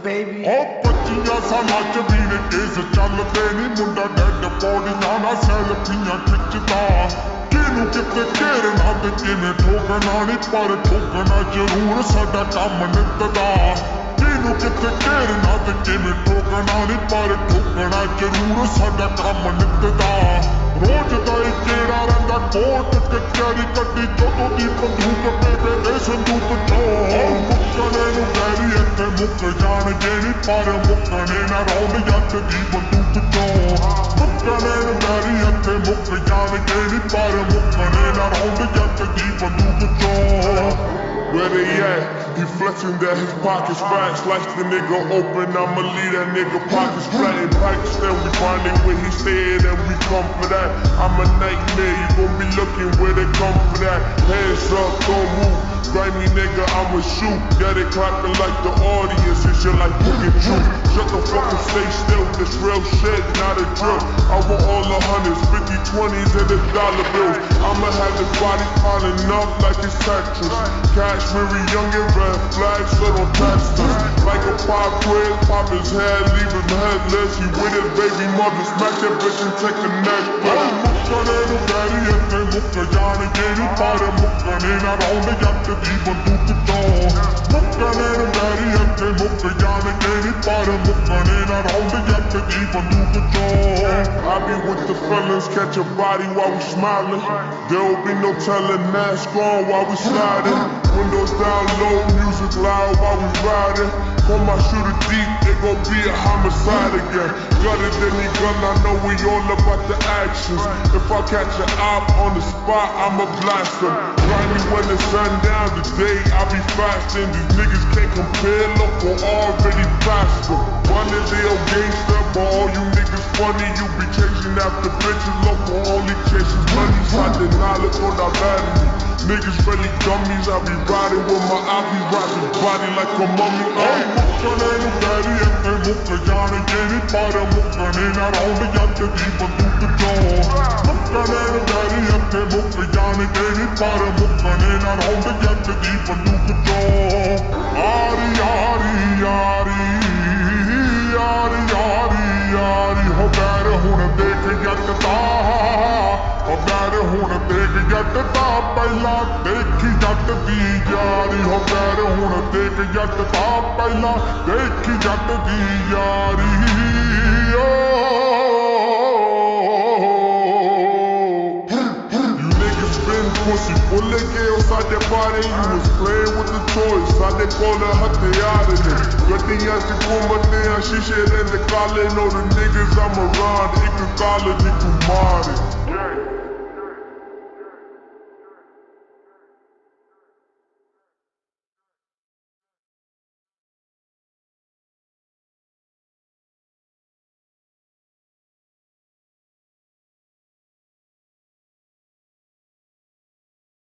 baby. पंजियां सालां च भी ने केस चलदे नी मुंडा डैड पौड़ियां ना सैल्फियां खिचदा किनू किते घेरना ते किवें ठोकना नी पर ठोकना जरूर साडा कम नित दा किनू किते घेरना ते किवें ठोकना नी पर ठोकना जरूर साडा कम नित दा रोज दा केड़ा रंदा कोट कचहरी कड्डी जदों दी बंदूक बेबे दे संदूक चों मुक्कने नूं बैरी इत्थे मुक्क जाणगे नी पर मुक्कने ना रौंद जट दी बंदूक चों मुक्कने नूं बैरी इत्थे मुक्क जाणगे नी पर मुक्कने ना रौंद जट दी बंदूक चों Where they at? He flexing that his pockets fat. Slice the nigga open, I'ma leave that nigga pockets flat. In Pakistan we find it where he stayed and we come for that. I'm a nightmare, you gon' be looking where they come for that. Hands up, don't move. Grimy nigga, I'ma shoot. Yeah, they clapping like the audience, and shit like Boogie True. Shut the fuck and stay still, this real shit, not a drill. I want all the hundreds, 50, 20s, and the dollar bills. I'ma have the body piling up like it's Tetris. Cashmere, young and red flags, so don't test us. Like a pop quiz, pop his head, leave him headless. He with his baby mother, smack that bitch and take the necklace. मुक्कने नूं बैरी इत्थे मुक्क जाणगे नी पर मुक्कने ना रौंद जट दी बंदूक चों मुक्कने नूं बैरी इत्थे मुक्क जाणगे नी पर मुक्कने ना रौंद जट दी बंदूक चों I be with the fellas, catch a body while we smiling. There'll be no telling mask on while we sliding. Windows down low, music loud while we riding. Pull my shooter deep, it gon' be a homicide again. Got it in me gun, I know we all about the actions. If I catch an op on the spot, I'ma blast them. Grimy when the sun down, today I be fasting. These niggas can't compare, local already faster. One is real gangster, but all you niggas funny. You be chasing after bitches, local only chases money. Side the knowledge on our vanity. Niggas really dummies, I be riding with my eye, be riding body like a mummy. मुक्कने नूं बैरी इत्थे मुक्क जाणगे नी पर मुक्कने ना रौंद जट दी बंदूक चों मुक्कने नूं बैरी इत्थे मुक्क जाणगे नी पर मुक्कने ना रौंद जट दी बंदूक चों यारी यारी यारी यारी यारी यारी हो बैर हुण देख जट दा हो बैर हुण देख जट दा पहला देखी जट दी यारी हो बैर हुण देख जट दा पहला देखी जट दी यारी You niggas been pussy, full of gale outside that body. You was playing with the toys, side that corner, hate ne. Gadiyan se घूमते हैं शीशे लेंदे काले. Know the niggas I'm around, एक काले नी कुमारी.